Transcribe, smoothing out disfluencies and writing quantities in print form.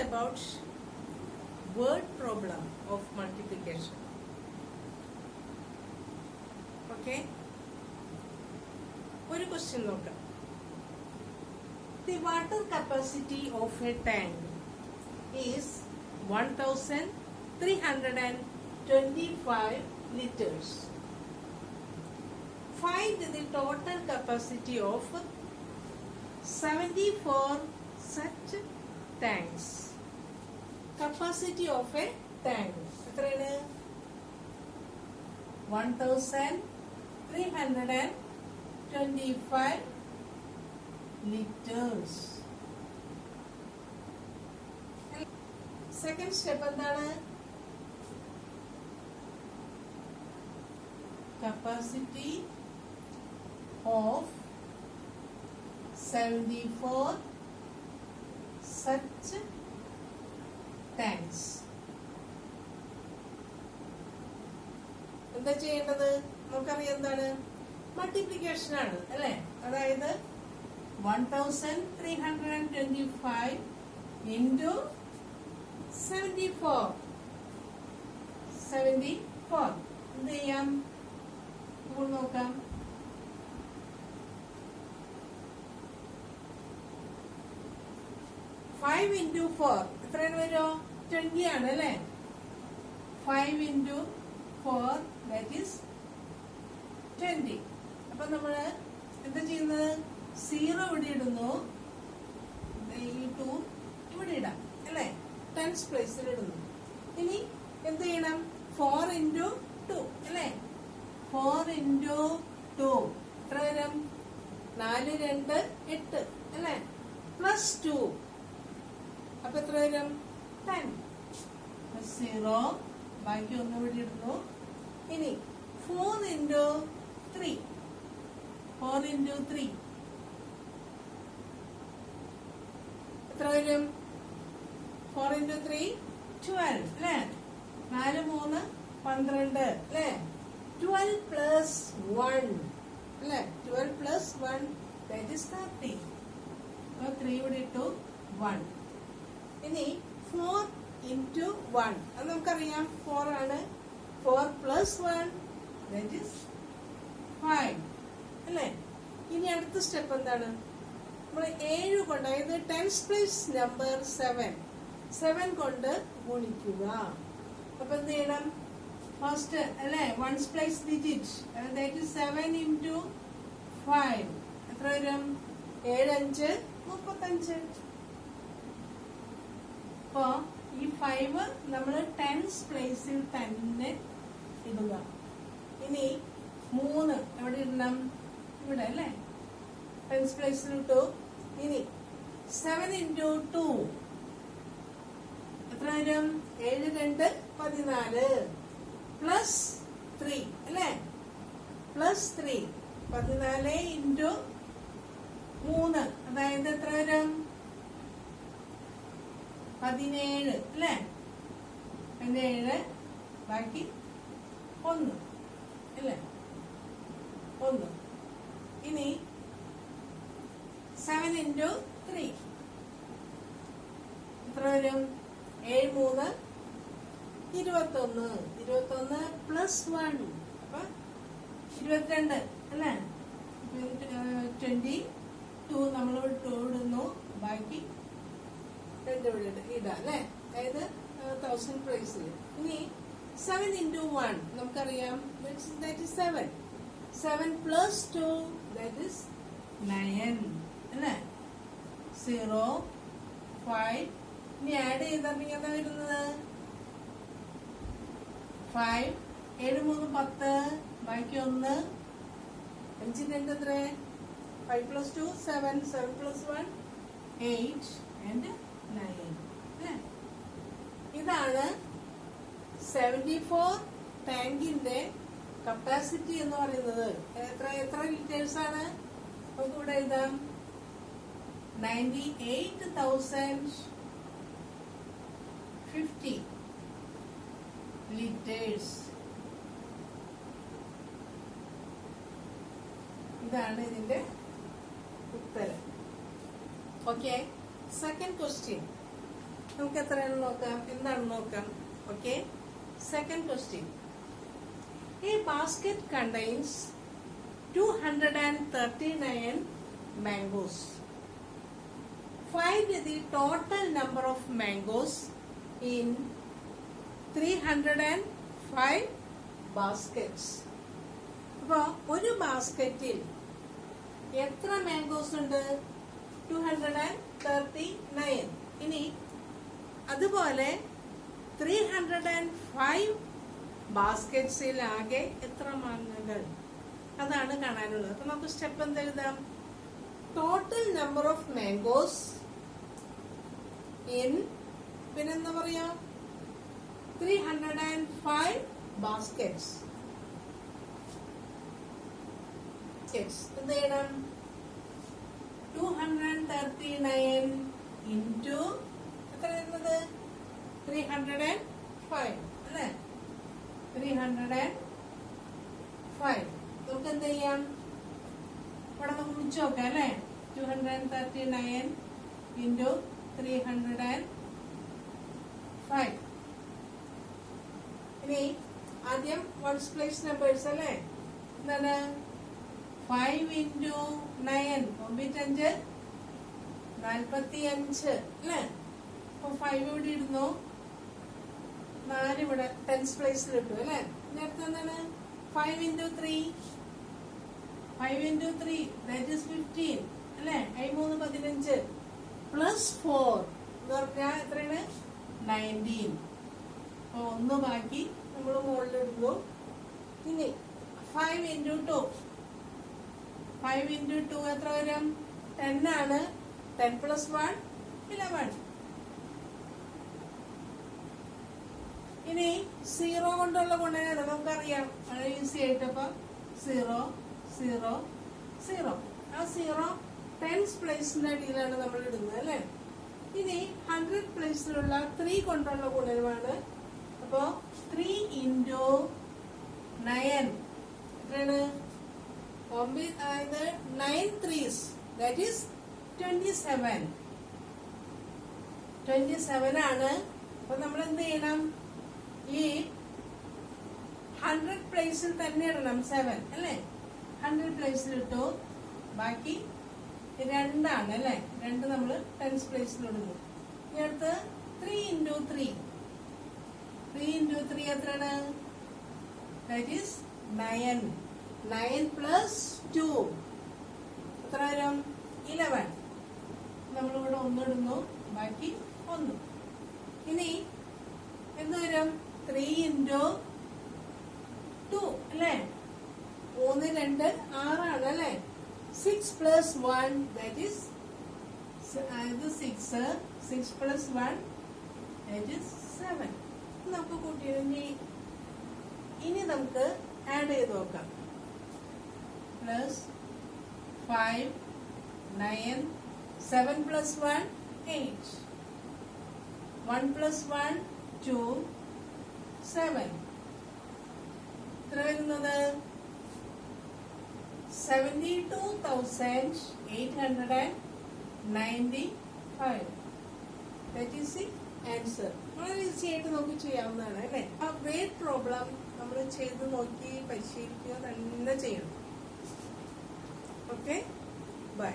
about word problem of multiplication. Okay? One question നോക്കാം. The water capacity of a tank is 1325 liters. Find the total capacity of 74 such tanks. Capacity of a tank എത്രയാണ്? 1325 liters. Second step എന്താണ്? Capacity of 74 such tanks. എന്താ ചെയ്യേണ്ടത്? നമുക്കറിയാം എന്താണ്? Multiplication ആണ് അല്ലെ? അതായത് 1325 into 74. എന്ത് ചെയ്യാം? ഇപ്പോൾ നോക്കാം. ഫൈവ് ഇൻറ്റു 4 എത്രയാണ് വരുമോ? 20 ആണ് അല്ലെ? 5 into 4 that is 20. അപ്പൊ നമ്മള് എന്താ ചെയ്യുന്നത്? 0 ഇവിടെ ഇടുന്നു, ഈ 2 ഇവിടെ ഇടാം അല്ലെ? 10s പ്ലേസിൽ ഇടുന്നു. ഇനി എന്ത് ചെയ്യണം? 4 into 2 അല്ലെ? 4 into 2 എത്ര വരും? 4 2 8 അല്ലെ? പ്ലസ് 2 അപ്പൊ എത്ര വരും? 10. 0 ബാക്കി ഒന്ന് ഇവിടെ ഇടുന്നു. ഇനി 4 into 3 എത്ര വരും? 4 into 3 12 അല്ലെ? 4 3 12 അല്ലെ? 12 plus 1 അല്ലെ? 12 plus 1 that is 30. അപ്പൊ 3 ഇവിടെ ഇട്ടു, 1. ഇനി 4 into 1 അത് നമുക്കറിയാം 4 ആണ്. 4 plus 1 that is 5 അല്ലെ? ഇനി അടുത്ത സ്റ്റെപ്പ് എന്താണ്? നമ്മൾ 7 കൊണ്ട്, അതായത് 10s പ്ലേസ് നമ്പർ 7 കൊണ്ട് ഗുണിക്കുക. അപ്പൊ എന്ത് ചെയ്യണം? ഫസ്റ്റ് അല്ലെ 1s place digit, that is 7 into 5 എത്ര വരും? 7 5 35. അപ്പൊ ഈ 5 നമ്മൾ 10s പ്ലേസിൽ തന്നെ ഇടുക. ഇനി 3 എവിടെ ഇടണം? ഇവിടെ അല്ലെ? 10s പ്ലേസിൽ ഇട്ടു. ഇനി 7 into 2 എത്ര വരും? 7 2 14 പ്ലസ് 3 അല്ലെ? പ്ലസ് 3 14 into 3 അതായത് എത്ര വരും? 17 അല്ലെ? 17 ബാക്കി 1 അല്ലെ? 1. ഇനി 7 into 3 എത്ര വരും? 7 3 21 പ്ലസ് 1 അപ്പൊ 22 അല്ലെ? 22 നമ്മൾ ഇടുന്നു, ബാക്കി 2 ഇവിടെ ഇടാം അല്ലെ? അതായത് 1000 പ്രൈസിൽ. ഇനി 7 into 1 നമുക്കറിയാം, that is 7. 7 plus 2 that is 9 അല്ലെ? 0 5. ഇനി ആഡ് ചെയ്തിട്ടുണ്ടെങ്കിൽ എന്താ വരുന്നത്? 5 7 3 10 ബാക്കി 1 5 2 എത്ര? 5 plus 2 7 7 plus 1 8 and 9 അല്ലെ? ഇതാണ് 74 ടാങ്കിന്റെ കപ്പാസിറ്റി എന്ന് പറയുന്നത്. എത്ര ലിറ്റേഴ്സ് ആണ്? നമുക്ക് ഇവിടെ എഴുതാം 98,050 liters. ഇതാണ് ഇതിന്റെ ഉത്തരം. Okay, second question. നമുക്ക് എത്രയാണ് നോക്കാം, എന്താണെന്ന് നോക്കാം. Okay, second question. A basket contains 239 mangoes. Find the total number of mangoes in 305 baskets. അപ്പോൾ ഒരു ബാസ്ക്കറ്റിൽ എത്ര മാംഗോസ് ഉണ്ട്? 239. ഇനി അതുപോലെ 305 ബാസ്ക്കറ്റ്സിൽ ആകെ എത്ര മാങ്ങകൾ, അതാണ് കാണാനുള്ളത്. അപ്പൊ നമുക്ക് സ്റ്റെപ്പ് എന്ത് എഴുതാം? Total number of mangoes in, പിന്നെന്താ പറയാ, 305 ബാസ്ക്കറ്റ്സ്. എന്ത് ചെയ്യണം? 239 ഇൻറ്റു എത്ര വരുന്നത്? 305 അല്ലേ? 305. നമുക്ക് എന്ത് ചെയ്യാം? ഇവിടെ നമുക്ക് വിളിച്ചു നോക്കാം അല്ലേ? 239 ഇൻറ്റു 305. ഇനി ആദ്യം വൺസ് പ്ലേസ് നമ്പേഴ്സ് അല്ലേ? എന്താണ്? 5 ഇൻറ്റു 9 95 45 അല്ലേ? അപ്പൊ 5 ഇവിടെ ഇടുന്നു, 4 ഇവിടെ ടെൻസ് പ്ലേസിൽ ഇട്ടു അല്ലേ? നേരത്തെ എന്താണ്? 5 ഇൻറ്റു 3 ദാറ്റ് ഈസ് 15 അല്ലേ? 3 15 പ്ലസ് 4 എന്ന് പറഞ്ഞാൽ എത്രയാണ്? 19. അപ്പൊ 1 ബാക്കി നമ്മൾ മുകളിൽ ഇടുന്നു. ഇനി 5 ഇൻറ്റു 2 എത്ര വരും? 10 ആണ്. 10 പ്ലസ് 1 11. ഇനി 0 കൊണ്ടുള്ള ഗുണനാണ് നമുക്കറിയാം, വളരെ ഈസി ആയിട്ട്. അപ്പൊ 0 0 0. ആ 0 ടെൻസ് പ്ലേസിന്റെ അടിയിലാണ് നമ്മൾ ഇടുന്നത് അല്ലെ? ഇനി 100 പ്ലേസിലുള്ള 3 കൊണ്ടുള്ള ഗുണനമാണ്. അപ്പോ 3 ഇൻറ്റു 9 എത്രയാണ്? 9 3s ദാറ്റ് ഈസ് 27. 27 ആണ്. അപ്പൊ നമ്മൾ എന്ത് ചെയ്യണം? ഈ 100 പ്ലേസിൽ തന്നെ ഇടണം 7 അല്ലേ? 100 പ്ലേസിൽ ഇട്ടു. ബാക്കി 2 ആണ് അല്ലേ? 2 നമ്മൾ 10 പ്ലേസിൽ ഇടുന്നു. ഇനി അടുത്ത് 3 ഇൻറ്റു 3 എത്രയാണ്? That is 9. 9 പ്ലസ് 2 എത്ര വരും? 11. നമ്മളിവിടെ 1 ഇടുന്നു, ബാക്കി 1. ഇനി എന്ത് വരും? 3 ഇൻറ്റു 2 അല്ലേ? 3 2 6 ആണ് അല്ലേ? 6 plus 1 that is 6. 6 plus 1 that is 7. നമുക്ക് കൂട്ടിയിടുന്നു. ഇനി നമുക്ക് ആഡ് ചെയ്ത് നോക്കാം. Plus 5 9 7 plus 1 8. 1 പ്ലസ് 1 2 7. എത്ര വരുന്നത്? 72,895. That is the answer. വളരെ ഈസി ആയിട്ട് നമുക്ക് ചെയ്യാവുന്നതാണ് അല്ലേ? ആ വെയ്റ്റ് പ്രോബ്ലം നമ്മൾ ചെയ്ത് നോക്കി പരിശീലിക്കുക തന്നെ ചെയ്യണം. Okay, by.